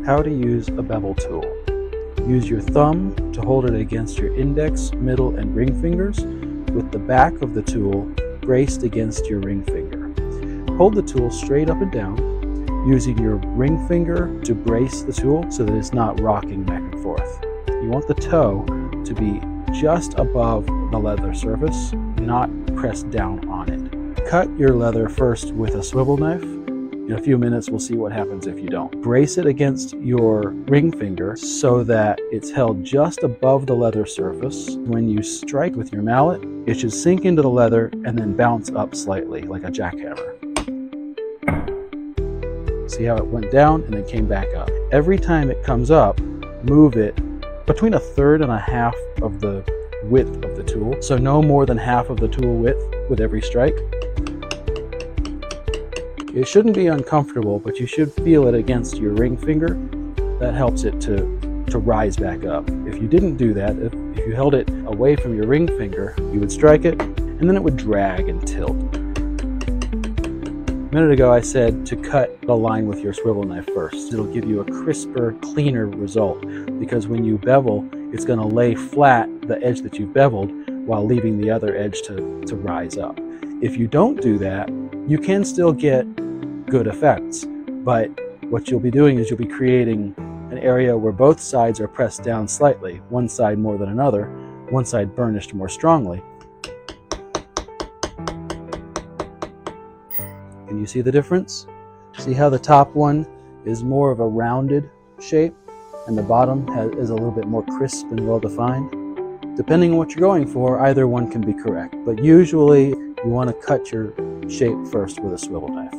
How to use a bevel tool. Use your thumb to hold it against your index, middle, and ring fingers, with the back of the tool braced against your ring finger. Hold the tool straight up and down, using your ring finger to brace the tool so that it's not rocking back and forth. You want the toe to be just above the leather surface, not pressed down on it. Cut your leather first with a swivel knife. In a few minutes, we'll see what happens if you don't. Brace it against your ring finger so that it's held just above the leather surface. When you strike with your mallet, it should sink into the leather and then bounce up slightly, like a jackhammer. See how it went down and then came back up. Every time it comes up, move it between 1/3 and 1/2 of the width of the tool. So no more than half of the tool width with every strike. It shouldn't be uncomfortable, but you should feel it against your ring finger. That helps it to rise back up. If you didn't do that, if you held it away from your ring finger, you would strike it, and then it would drag and tilt. A minute ago I said to cut the line with your swivel knife first. It'll give you a crisper, cleaner result, because when you bevel, it's going to lay flat the edge that you've beveled while leaving the other edge to rise up. If you don't do that, you can still get good effects, but what you'll be doing is you'll be creating an area where both sides are pressed down slightly, one side more than another, one side burnished more strongly. Can you see the difference? See how the top one is more of a rounded shape and the bottom is a little bit more crisp and well defined? Depending on what you're going for, either one can be correct, but usually you want to cut your shape first with a swivel knife.